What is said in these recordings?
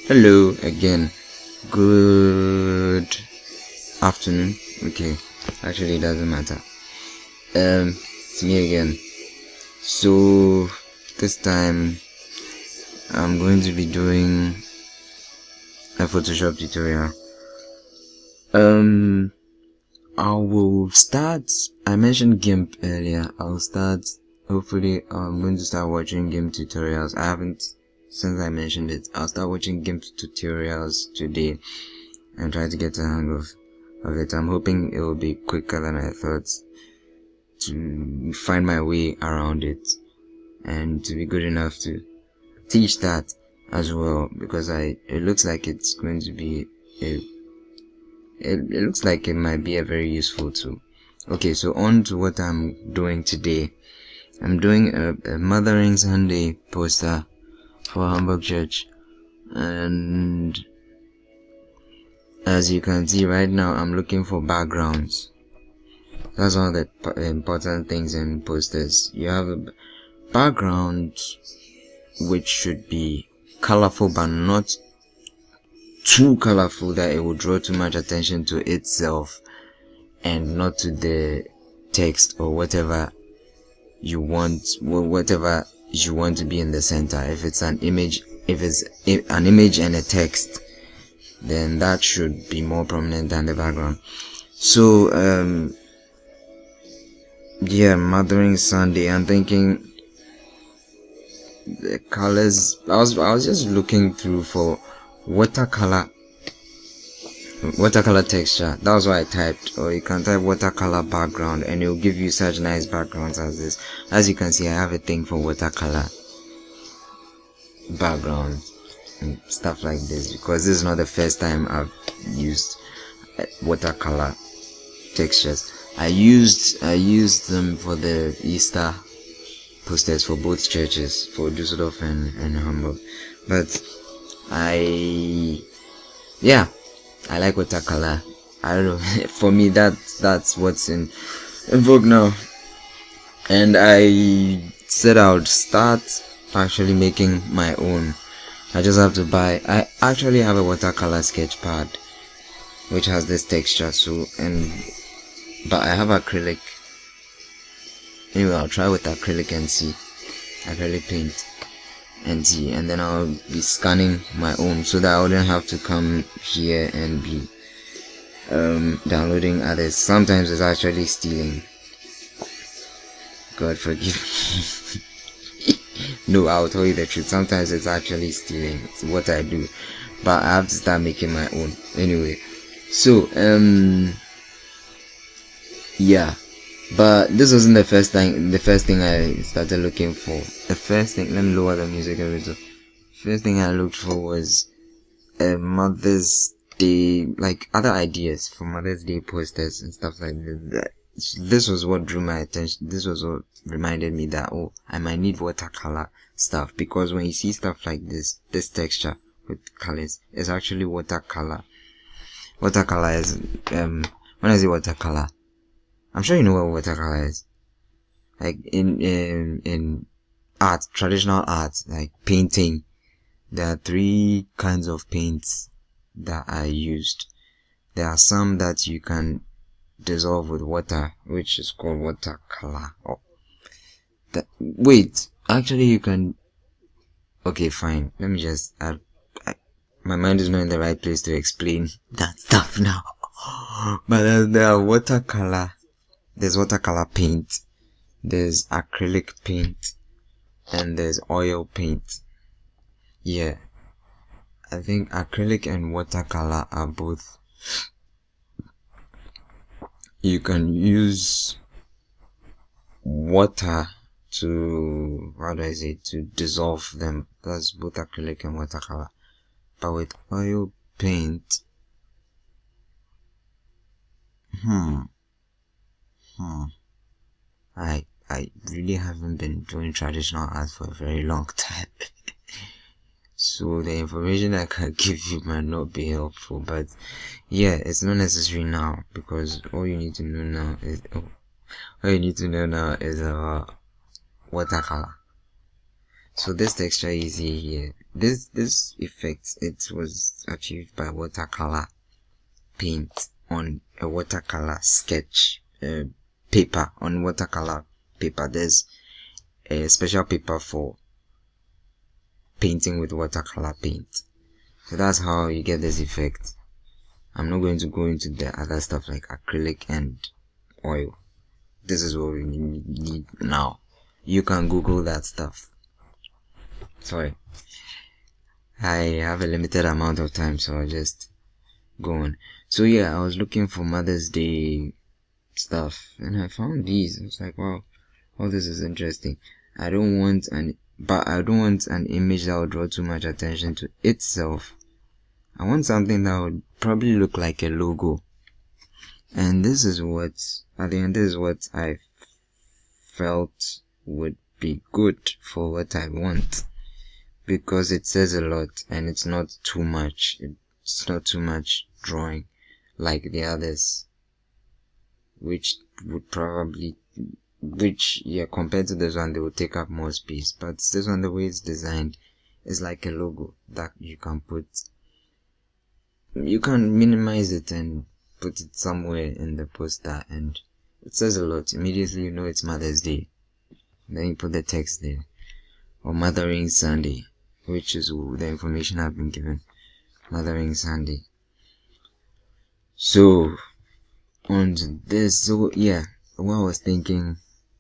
Hello again. Good afternoon. Okay, actually, it doesn't matter. It's me again. So this time I'm going to be doing a Photoshop tutorial. I will start. I mentioned GIMP earlier. Hopefully, I'm going to start watching GIMP tutorials. I haven't since I mentioned it. I'll start watching GIMP tutorials today and try to get a hang of it. I'm hoping it will be quicker than I thought to find my way around it and to be good enough to teach that as well, because it looks like it's going to be it looks like it might be a very useful tool. Okay, so on to what I'm doing today. I'm doing a Mothering Sunday poster for Hamburg Church, and as you can see right now, I'm looking for backgrounds. That's one of the important things in posters. You have a background which should be colorful but not too colorful that it will draw too much attention to itself and not to the text or whatever you want to be in the center. If it's an image and a text, then that should be more prominent than the background. So Mothering Sunday, I'm thinking the colors. I was just looking through for watercolor texture. That was what I typed. Or you can type watercolor background and it will give you such nice backgrounds as this. As you can see, I have a thing for watercolor backgrounds and stuff like this, because this is not the first time I've used watercolor textures. I used them for the Easter posters for both churches, for Düsseldorf and Hamburg. But I like watercolor. I don't know. For me, that's what's in vogue now. And I said I would start actually making my own. I just have to buy. I actually have a watercolor sketch pad which has this texture. But I have acrylic. Anyway, I'll try with acrylic and see. Acrylic paint and see, and then I'll be scanning my own so that I wouldn't have to come here and be downloading others. Sometimes it's actually stealing. God forgive me. No, I'll tell you the truth. Sometimes it's actually stealing. It's what I do, but I have to start making my own anyway. So but this wasn't the first thing I started looking for. Let me lower the music a little. First thing I looked for was a Mother's Day, like other ideas for Mother's Day posters and stuff like that. This was what drew my attention. This was what reminded me that, I might need watercolor stuff, because when you see stuff like this texture with colors, it's actually watercolor. Watercolor is, when I say watercolor, I'm sure you know what watercolor is. Like in art, traditional art, like painting, there are 3 kinds of paints that are used. There are some that you can dissolve with water, which is called watercolor. Actually you can. Okay, fine. Let me just. My mind is not in the right place to explain that stuff now. But there are watercolor. There's watercolor paint, there's acrylic paint, and there's oil paint. Yeah, I think acrylic and watercolor are both. You can use water to dissolve them. That's both acrylic and watercolor. But with oil paint, I really haven't been doing traditional art for a very long time. So the information I can give you might not be helpful, but it's not necessary now, because all you need to know now is watercolor. So this texture is here. This effect, it was achieved by watercolor paint on a watercolor sketch paper. On watercolor paper, there's a special paper for painting with watercolor paint. So that's how you get this effect. I'm not going to go into the other stuff like acrylic and oil. This is what we need now. You can Google that stuff. Sorry, I have a limited amount of time, so I'll just go on. So yeah, I was looking for Mother's Day stuff and I found these. I was like, wow, this is interesting. I don't want an image that would draw too much attention to itself. I want something that would probably look like a logo. And this is what I felt would be good for what I want, because it says a lot and it's not too much. It's not too much drawing like the others, which compared to this one, they would take up more space. But this one, the way it's designed, is like a logo that you can minimize it and put it somewhere in the poster, and it says a lot. Immediately you know it's Mother's Day. Then you put the text there, or Mothering Sunday, which is the information I've been given. Mothering Sunday. So on this, so yeah, what I was thinking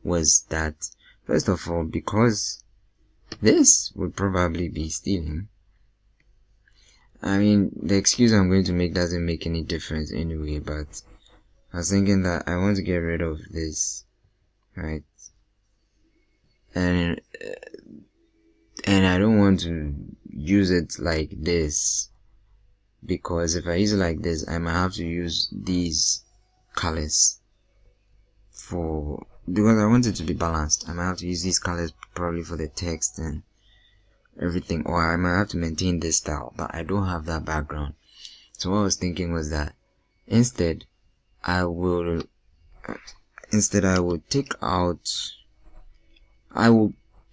was that, first of all, because this would probably be stealing, I mean, the excuse I'm going to make doesn't make any difference anyway, but I was thinking that I want to get rid of this, right? And I don't want to use it like this, because if I use it like this, I might have to use these colors because I want it to be balanced. I might have to use these colors probably for the text and everything, or I might have to maintain this style, but I don't have that background. So what I was thinking was that instead I will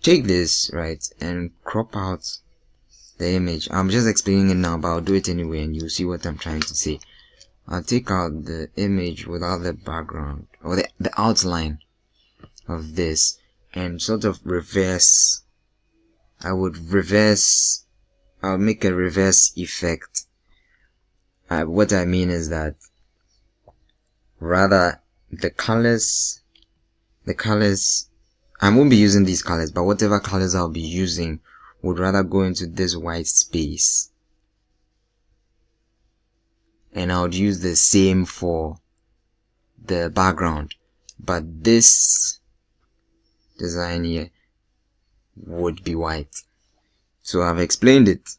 take this, right, and crop out the image. I'm just explaining it now, but I'll do it anyway and you'll see what I'm trying to say. I'll take out the image without the background, or the outline of this, and sort of I'll make a reverse effect. What I mean is that rather the colors, I won't be using these colors, but whatever colors I'll be using would rather go into this white space, and I would use the same for the background, but this design here would be white. So I've explained it.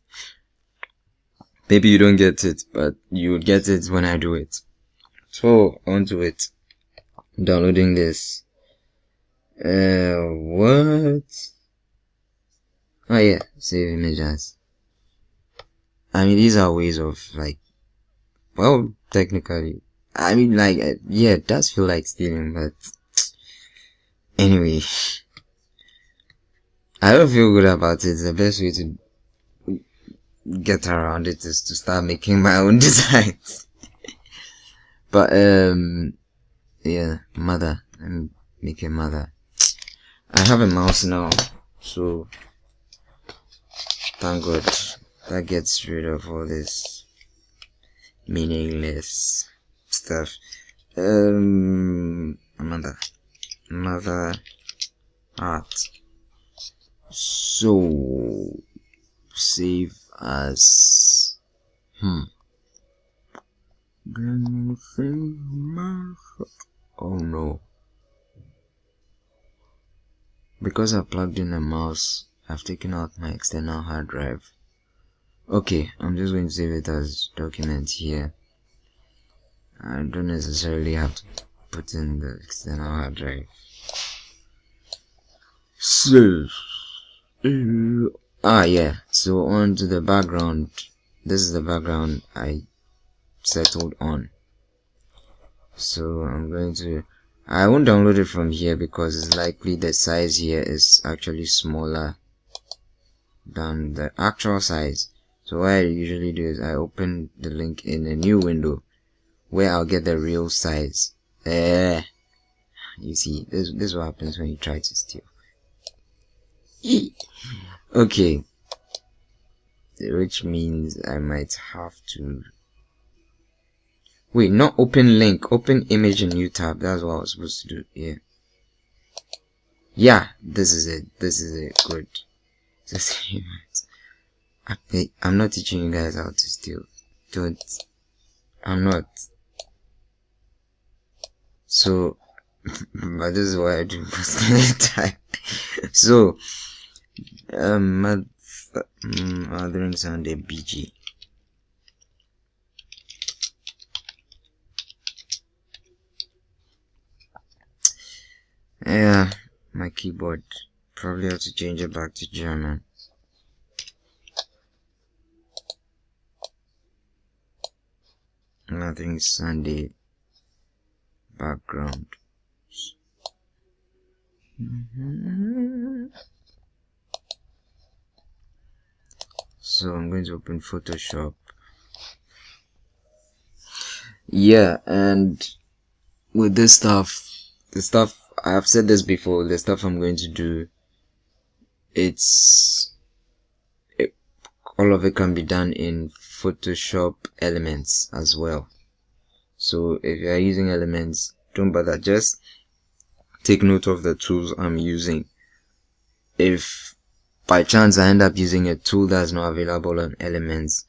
Maybe you don't get it, but you would get it when I do it. So onto it. Downloading this. What? Oh yeah, save images. I mean, these are ways of well, technically, I mean, yeah, it does feel like stealing, but anyway, I don't feel good about it. The best way to get around it is to start making my own designs. But yeah, mother. Let me make a mother. I have a mouse now, so thank God that gets rid of all this meaningless stuff. Mother art. So save as oh no, because I plugged in a mouse, I've taken out my external hard drive. Okay, I'm just going to save it as document here. I don't necessarily have to put in the external hard drive. So yeah, so on to the background. This is the background I settled on. So I won't download it from here because it's likely the size here is actually smaller than the actual size. So what I usually do is I open the link in a new window where I'll get the real size. You see, this is what happens when you try to steal. Okay, which means I might have to wait, not open link, open image in new tab. That's what I was supposed to do. Yeah, this is it. Good. I'm not teaching you guys how to steal. I'm not. So, but this is what I do most of the time. So, Mothering Sunday BG. Yeah, my keyboard. Probably have to change it back to German. Mothering Sunday background. So I'm going to open Photoshop. Yeah, and with this stuff, I have said this before, the stuff I'm going to do, all of it can be done in Photoshop Elements as well. So if you are using Elements, don't bother, just take note of the tools I'm using. If by chance I end up using a tool that's not available on Elements,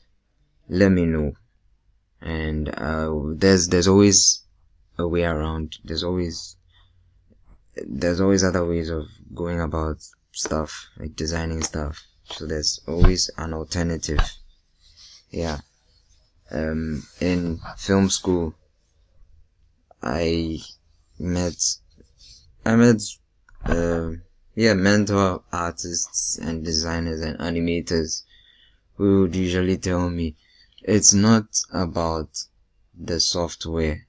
let me know. And there's always a way around. There's always other ways of going about stuff, like designing stuff. So there's always an alternative. Yeah. In film school, I met mentor artists and designers and animators who would usually tell me it's not about the software,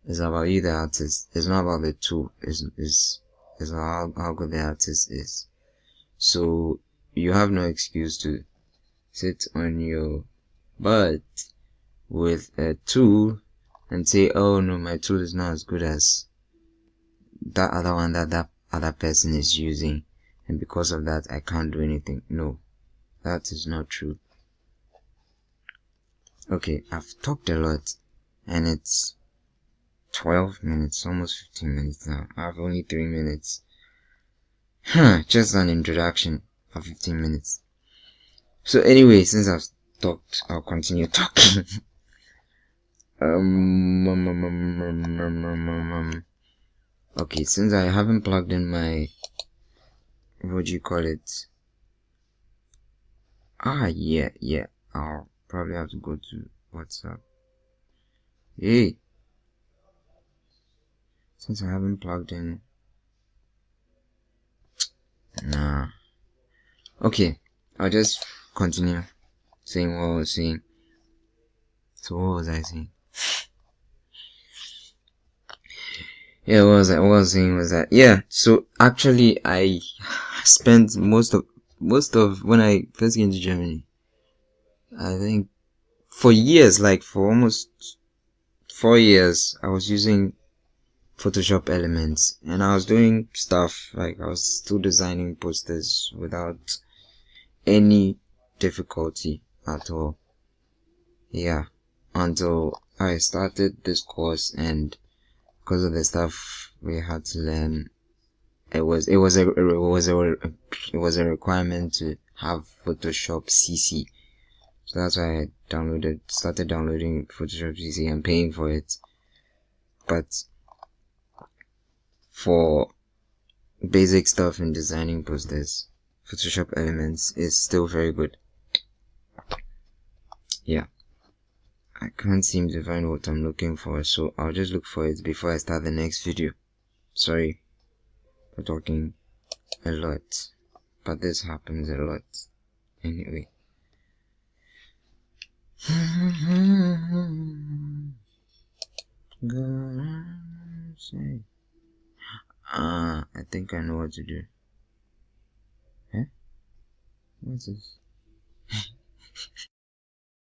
it's about you, the artist. It's not about the tool. It's how good the artist is. So you have no excuse to sit on your butt with a tool and say, oh no, my tool is not as good as that other one that other person is using, and because of that I can't do anything. No, that is not true. Okay, I've talked a lot and it's 12 minutes, almost 15 minutes now. I have only 3 minutes. Just an introduction for 15 minutes. So anyway, since I've talked, I'll continue talking. Okay, since I haven't plugged in my, what do you call it? Yeah, I'll probably have to go to WhatsApp. Hey, since I haven't plugged in, nah. Okay, I'll just continue saying what I was saying. So what was I saying? Yeah, what I was saying was that, yeah, so actually I spent most of when I first came to Germany, I think for years, like for almost 4 years, I was using Photoshop Elements and I was doing stuff, like I was still designing posters without any difficulty at all. Yeah, until I started this course, and because of the stuff we had to learn, it was a requirement to have Photoshop CC. So that's why I started downloading Photoshop CC and paying for it. But for basic stuff in designing posters, Photoshop Elements is still very good. Yeah. I can't seem to find what I'm looking for, so I'll just look for it before I start the next video. Sorry for talking a lot, but this happens a lot anyway. I think I know what to do. What's this?